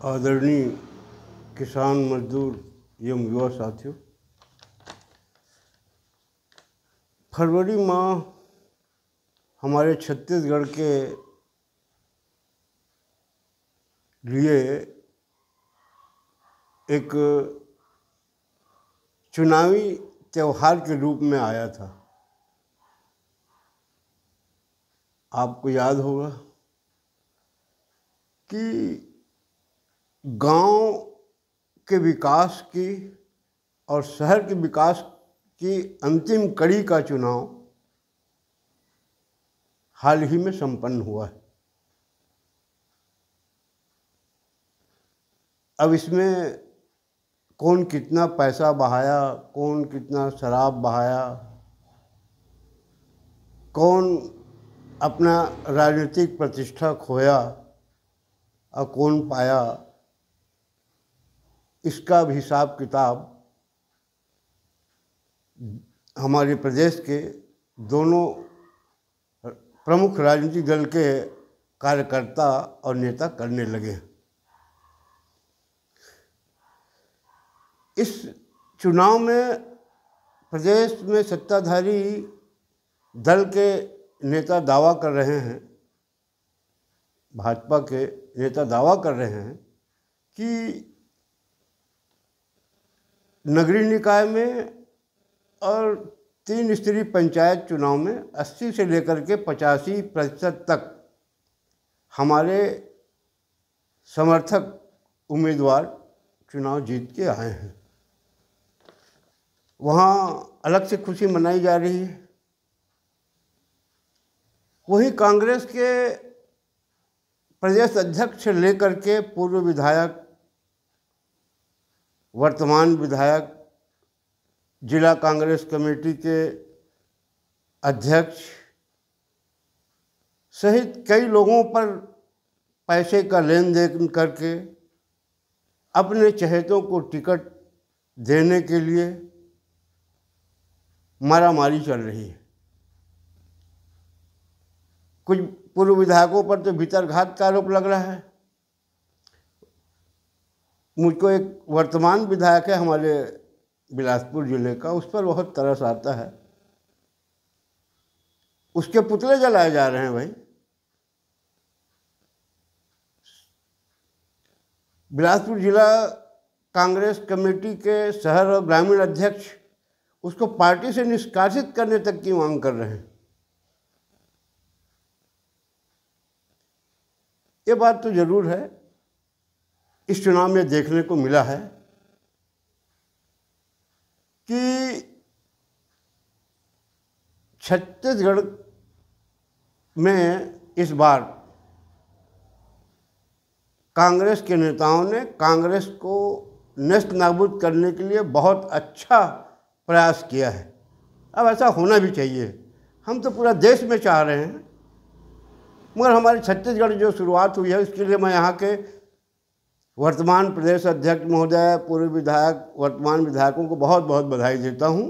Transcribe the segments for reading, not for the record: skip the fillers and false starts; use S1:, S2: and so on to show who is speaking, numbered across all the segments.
S1: आदरणीय किसान मजदूर एवं युवा साथियों, फरवरी माह हमारे छत्तीसगढ़ के लिए एक चुनावी त्यौहार के रूप में आया था। आपको याद होगा कि गांव के विकास की और शहर के विकास की अंतिम कड़ी का चुनाव हाल ही में संपन्न हुआ है। अब इसमें कौन कितना पैसा बहाया, कौन कितना शराब बहाया, कौन अपना राजनीतिक प्रतिष्ठा खोया और कौन पाया, इसका भी हिसाब किताब हमारे प्रदेश के दोनों प्रमुख राजनीतिक दल के कार्यकर्ता और नेता करने लगे। इस चुनाव में प्रदेश में सत्ताधारी दल के नेता दावा कर रहे हैं, भाजपा के नेता दावा कर रहे हैं कि नगरीय निकाय में और 3 स्तरीय पंचायत चुनाव में 80 से लेकर के 85% तक हमारे समर्थक उम्मीदवार चुनाव जीत के आए हैं। वहाँ अलग से खुशी मनाई जा रही है। वहीं कांग्रेस के प्रदेश अध्यक्ष से लेकर के पूर्व विधायक, वर्तमान विधायक, जिला कांग्रेस कमेटी के अध्यक्ष सहित कई लोगों पर पैसे का लेन देन करके अपने चहेतों को टिकट देने के लिए मारामारी चल रही है। कुछ पूर्व विधायकों पर तो भीतरघात का आरोप लग रहा है। मुझको एक वर्तमान विधायक है हमारे बिलासपुर जिले का, उस पर बहुत तरस आता है। उसके पुतले जलाए जा रहे हैं। भाई, बिलासपुर जिला कांग्रेस कमेटी के शहर और ग्रामीण अध्यक्ष उसको पार्टी से निष्कासित करने तक की मांग कर रहे हैं। ये बात तो जरूर है, इस चुनाव में देखने को मिला है कि छत्तीसगढ़ में इस बार कांग्रेस के नेताओं ने कांग्रेस को नष्ट नाबूद करने के लिए बहुत अच्छा प्रयास किया है। अब ऐसा होना भी चाहिए। हम तो पूरा देश में चाह रहे हैं, मगर हमारे छत्तीसगढ़ जो शुरुआत हुई है उसके लिए मैं यहाँ के वर्तमान प्रदेश अध्यक्ष महोदय, पूर्व विधायक, वर्तमान विधायकों को बहुत बहुत बधाई देता हूँ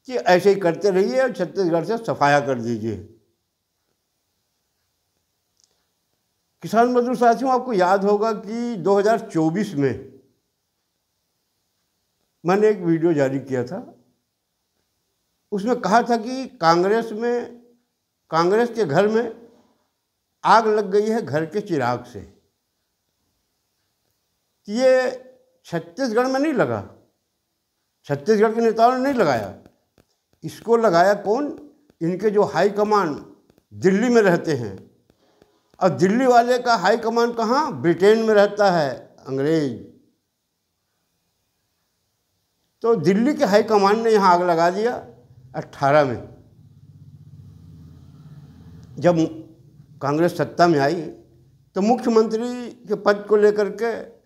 S1: कि ऐसे ही करते रहिए और छत्तीसगढ़ से सफाया कर दीजिए। किसान मजदूर साथियों, आपको याद होगा कि 2024 में मैंने एक वीडियो जारी किया था। उसमें कहा था कि कांग्रेस के घर में आग लग गई है घर के चिराग से। ये छत्तीसगढ़ में नहीं लगा, छत्तीसगढ़ के नेताओं ने नहीं लगाया। इसको लगाया कौन? इनके जो हाई कमान दिल्ली में रहते हैं। और दिल्ली वाले का हाई कमान कहाँ? ब्रिटेन में रहता है, अंग्रेज। तो दिल्ली के हाई कमान ने यहाँ आग लगा दिया 18 में। जब कांग्रेस सत्ता में आई तो मुख्यमंत्री के पद को लेकर के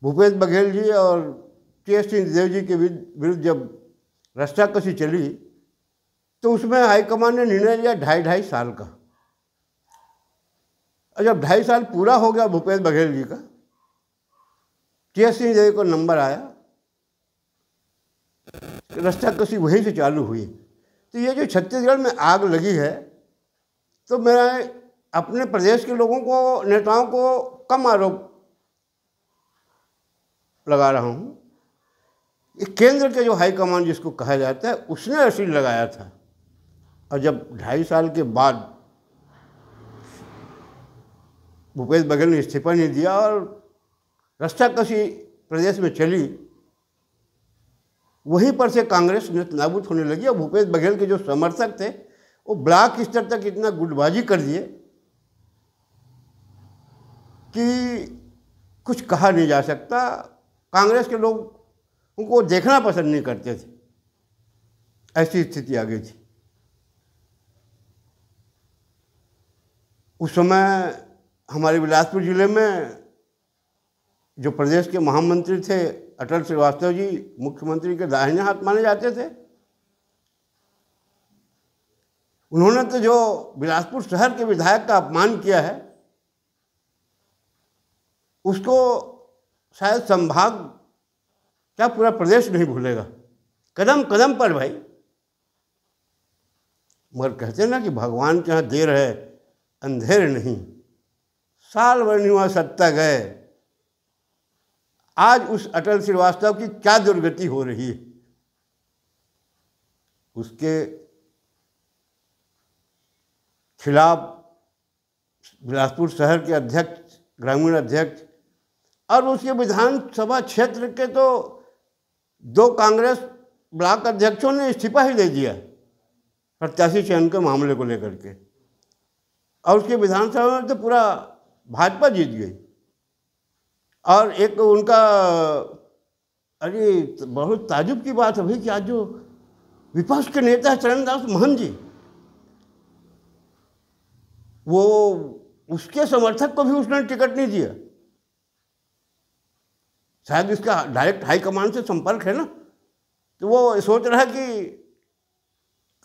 S1: भूपेश बघेल जी और टी.एस. सिंहदेव जी के विरुद्ध जब रस्साकसी चली तो उसमें हाईकमान ने निर्णय लिया 2.5 साल का। और जब 2.5 साल पूरा हो गया भूपेश बघेल जी का, टी.एस. सिंहदेव को नंबर आया, रस्साकसी वहीं से चालू हुई। तो ये जो छत्तीसगढ़ में आग लगी है, तो मैं अपने प्रदेश के लोगों को, नेताओं को कम आरोप लगा रहा हूँ, ये केंद्र के जो हाईकमान जिसको कहा जाता है उसने रसीद लगाया था। और जब 2.5 साल के बाद भूपेश बघेल ने इस्तीफा नहीं दिया और रस्साकशी प्रदेश में चली, वहीं पर से कांग्रेस नाबूद होने लगी। और भूपेश बघेल के जो समर्थक थे वो ब्लॉक स्तर तक इतना गुटबाजी कर दिए कि कुछ कहा नहीं जा सकता। कांग्रेस के लोग उनको देखना पसंद नहीं करते थे, ऐसी स्थिति आ गई थी। उस समय हमारे बिलासपुर जिले में जो प्रदेश के महामंत्री थे अटल श्रीवास्तव जी, मुख्यमंत्री के दाहिने हाथ माने जाते थे। उन्होंने तो जो बिलासपुर शहर के विधायक का अपमान किया है, उसको शायद संभाग क्या पूरा प्रदेश नहीं भूलेगा, कदम कदम पर भाई। मगर कहते ना कि भगवान के यहाँ देर है अंधेर नहीं, साल भर नहीं हुआ सत्ता गए, आज उस अटल श्रीवास्तव की क्या दुर्गति हो रही है। उसके खिलाफ बिलासपुर शहर के अध्यक्ष, ग्रामीण अध्यक्ष और उसके विधानसभा क्षेत्र के तो 2 कांग्रेस ब्लॉक अध्यक्षों ने इस्तीफा ही दे दिया प्रत्याशी चयन के मामले को लेकर के। और उसके विधानसभा में तो पूरा भाजपा जीत गई। और एक उनका, अरे बहुत ताजुब की बात है भाई कि आज जो विपक्ष के नेता है चरणदास महंत जी, वो उसके समर्थक को भी उसने टिकट नहीं दिया। शायद इसका डायरेक्ट हाईकमान से संपर्क है ना, तो वो सोच रहा है कि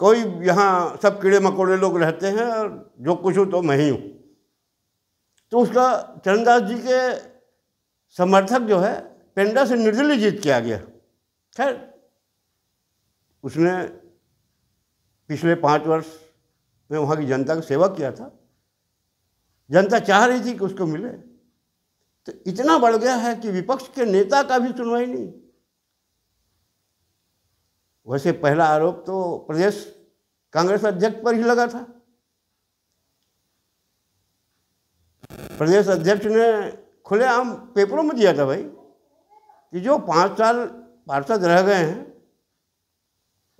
S1: कोई यहाँ सब कीड़े मकोड़े लोग रहते हैं और जो कुछ हो तो मैं ही हूँ। तो उसका चरणदास जी के समर्थक जो है पेंडा से निर्दलीय जीत के आ गया। खैर उसने पिछले 5 वर्ष में वहाँ की जनता की सेवा किया था, जनता चाह रही थी कि उसको मिले। तो इतना बढ़ गया है कि विपक्ष के नेता का भी सुनवाई नहीं। वैसे पहला आरोप तो प्रदेश कांग्रेस अध्यक्ष पर ही लगा था। प्रदेश अध्यक्ष ने खुलेआम पेपरों में दिया था भाई कि जो 5 साल पार्षद रह गए हैं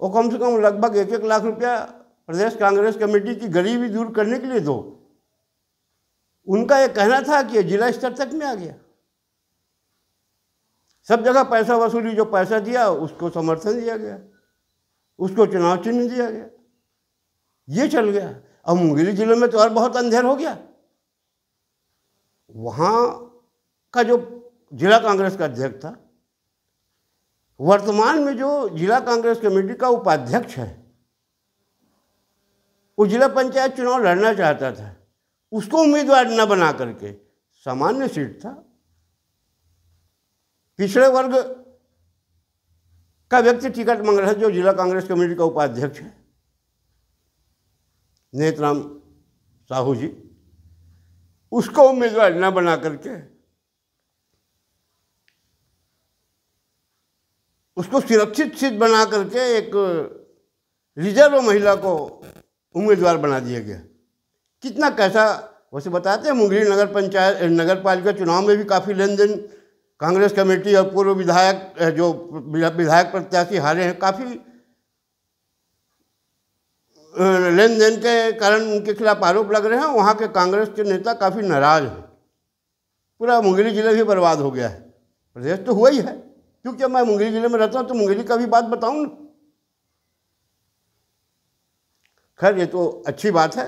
S1: वो कम से कम लगभग 1-1 लाख रुपया प्रदेश कांग्रेस कमेटी की गरीबी दूर करने के लिए दो। उनका ये कहना था कि जिला स्तर तक में आ गया, सब जगह पैसा वसूली, जो पैसा दिया उसको समर्थन दिया गया, उसको चुनाव चिन्ह दिया गया, ये चल गया। अब मुंगेली जिले में तो और बहुत अंधेर हो गया। वहाँ का जो जिला कांग्रेस का अध्यक्ष था, वर्तमान में जो जिला कांग्रेस कमेटी का उपाध्यक्ष है, वो जिला पंचायत चुनाव लड़ना चाहता था, उसको उम्मीदवार न बना करके, सामान्य सीट था, पिछड़े वर्ग का व्यक्ति टिकट मांग रहा है, जो जिला कांग्रेस कमेटी का उपाध्यक्ष है नेतराम साहू जी, उसको उम्मीदवार न बना करके उसको सुरक्षित सीट बना करके एक रिजर्व महिला को उम्मीदवार बना दिया गया। कितना कैसा वैसे बताते हैं, मुंगेली नगर पंचायत नगर पालिका चुनाव में भी काफ़ी लेन देन कांग्रेस कमेटी और पूर्व विधायक जो विधायक प्रत्याशी हारे हैं, काफ़ी लेन देन के कारण उनके खिलाफ आरोप लग रहे हैं। वहाँ के कांग्रेस के नेता काफ़ी नाराज हैं। पूरा मुंगेली जिला भी बर्बाद हो गया है। प्रदेश तो हुआ ही है, क्योंकि मैं मुंगेली जिले में रहता हूँ तो मुंगेली का भी बात बताऊँ ना। खैर ये तो अच्छी बात है।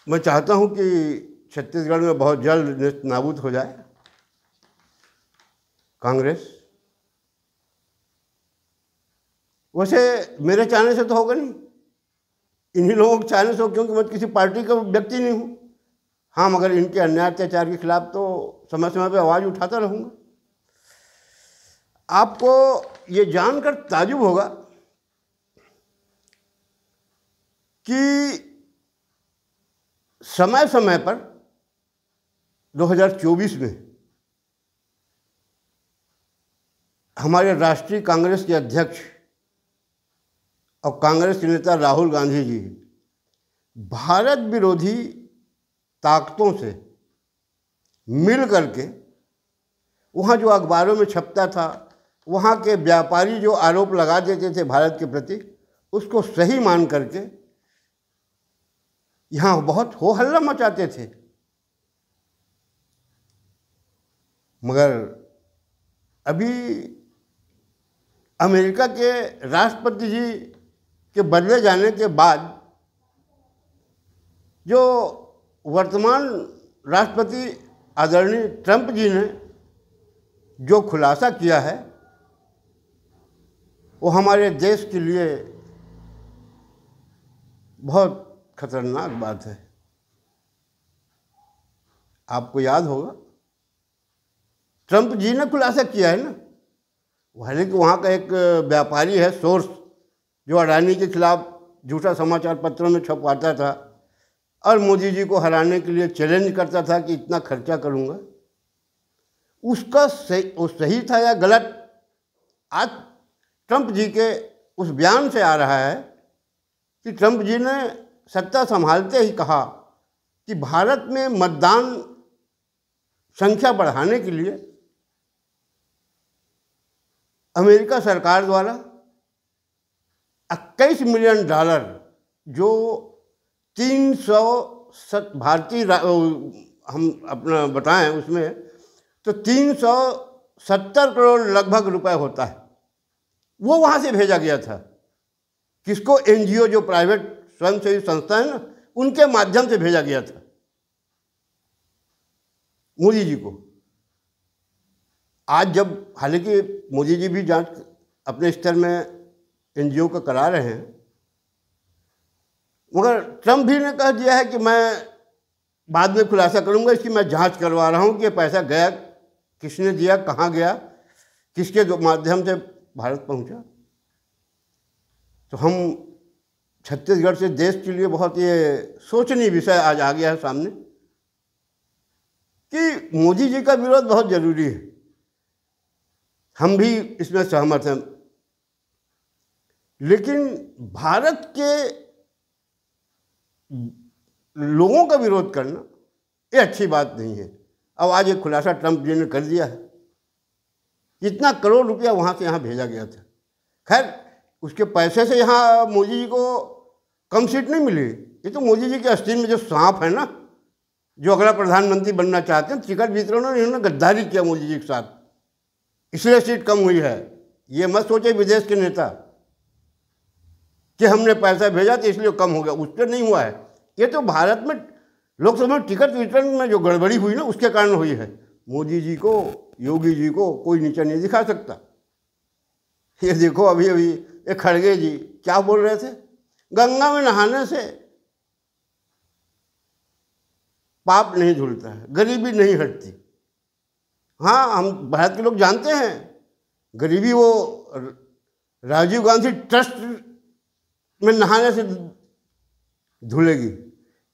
S1: मैं चाहता हूँ कि छत्तीसगढ़ में बहुत जल्द नाबूद हो जाए कांग्रेस। वैसे मेरे चाहने से तो होगा नहीं, इन्हीं लोगों के चाहने से हो, क्योंकि मैं किसी पार्टी का व्यक्ति नहीं हूँ। हाँ, मगर इनके अन्याय अत्याचार के खिलाफ तो समय समय पे आवाज़ उठाता रहूँगा। आपको ये जानकर ताजुब होगा कि समय समय पर 2024 में हमारे राष्ट्रीय कांग्रेस के अध्यक्ष और कांग्रेस के नेता राहुल गांधी जी भारत विरोधी ताकतों से मिल करके वहाँ जो अखबारों में छपता था, वहाँ के व्यापारी जो आरोप लगा देते थे भारत के प्रति, उसको सही मान करके यहाँ बहुत हो हल्ला मचाते थे। मगर अभी अमेरिका के राष्ट्रपति जी के बदले जाने के बाद जो वर्तमान राष्ट्रपति आदरणीय ट्रंप जी ने जो खुलासा किया है, वो हमारे देश के लिए बहुत खतरनाक बात है। आपको याद होगा ट्रंप जी ने खुलासा किया है ना, हालांकि वहाँ का एक व्यापारी है सोर्स जो अडानी के खिलाफ झूठा समाचार पत्रों में छपवाता था और मोदी जी को हराने के लिए चैलेंज करता था कि इतना खर्चा करूँगा। उसका सही था या गलत, आज ट्रंप जी के उस बयान से आ रहा है कि ट्रंप जी ने सत्ता संभालते ही कहा कि भारत में मतदान संख्या बढ़ाने के लिए अमेरिका सरकार द्वारा $21 मिलियन जो 300 भारतीय हम अपना बताएं उसमें तो 370 करोड़ लगभग रुपए होता है, वो वहाँ से भेजा गया था। किसको? एनजीओ जो प्राइवेट स्वयंसेवी संस्था है ना, उनके माध्यम से भेजा गया था मोदी जी को। आज जब हालांकि मोदी जी भी जांच अपने स्तर में एनजीओ का करा रहे हैं, मगर ट्रंप भी ने कह दिया है कि मैं बाद में खुलासा करूंगा, इसकी मैं जांच करवा रहा हूं कि पैसा गया किसने दिया, कहाँ गया, किसके माध्यम से भारत पहुंचा। तो हम छत्तीसगढ़ से देश के लिए बहुत ये सोचनीय विषय आज आ गया है सामने कि मोदी जी का विरोध बहुत जरूरी है। हम भी इसमें सहमत हैं, लेकिन भारत के लोगों का विरोध करना ये अच्छी बात नहीं है। अब आज एक खुलासा ट्रंप जी ने कर दिया है, इतना करोड़ रुपया वहाँ से यहाँ भेजा गया था। खैर उसके पैसे से यहाँ मोदी जी को कम सीट नहीं मिली, ये तो मोदी जी के आस्तीन में जो सांप है ना, जो अगला प्रधानमंत्री बनना चाहते हैं, टिकट वितरण में इन्होंने गद्दारी किया मोदी जी के साथ, इसलिए सीट कम हुई है। ये मत सोचे विदेश के नेता कि हमने पैसा भेजा तो इसलिए कम हो गया, उससे नहीं हुआ है। ये तो भारत में लोकसभा में टिकट वितरण में जो गड़बड़ी हुई ना, उसके कारण हुई है। मोदी जी को, योगी जी को कोई नीचा नहीं दिखा सकता। ये देखो अभी अभी ये खड़गे जी क्या बोल रहे थे, गंगा में नहाने से पाप नहीं धुलता है, गरीबी नहीं हटती। हाँ, हम भारत के लोग जानते हैं गरीबी वो राजीव गांधी ट्रस्ट में नहाने से धुलेगी,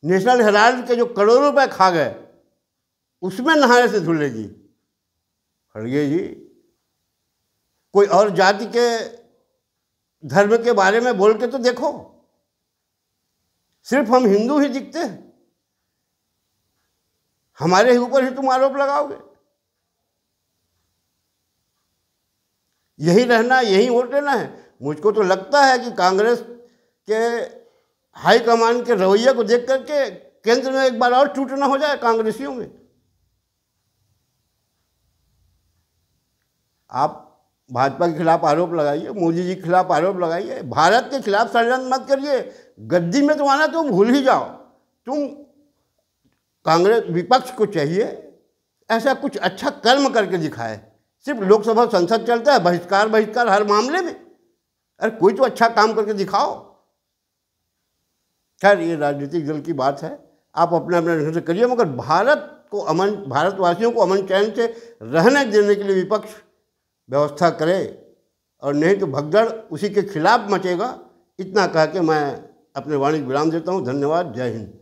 S1: नेशनल हेराल्ड के जो करोड़ों रुपए खा गए उसमें नहाने से धुलेगी। खड़गे जी कोई और जाति के धर्म के बारे में बोल के तो देखो, सिर्फ हम हिंदू ही दिखते हैं, हमारे ऊपर ही तुम आरोप लगाओगे। यही रहना, यही वोट लेना है। मुझको तो लगता है कि कांग्रेस के हाईकमान के रवैये को देख करके केंद्र में एक बार और टूटना हो जाए कांग्रेसियों में। आप भाजपा के खिलाफ आरोप लगाइए, मोदी जी के खिलाफ आरोप लगाइए, भारत के खिलाफ षड्यंत्र मत करिए। गद्दी में तो आना तुम भूल ही जाओ। तुम कांग्रेस विपक्ष को चाहिए ऐसा कुछ अच्छा कर्म करके दिखाए। सिर्फ लोकसभा संसद चलता है, बहिष्कार बहिष्कार हर मामले में। अरे कोई तो अच्छा काम करके दिखाओ। खैर ये राजनीतिक दल की बात है, आप अपने अपने ढंग से करिए, मगर भारत को अमन, भारतवासियों को अमन चैन से रहने देने के लिए विपक्ष व्यवस्था करे, और नहीं तो भगदड़ उसी के खिलाफ मचेगा। इतना कह के मैं अपने वाणी विराम देता हूँ। धन्यवाद। जय हिंद।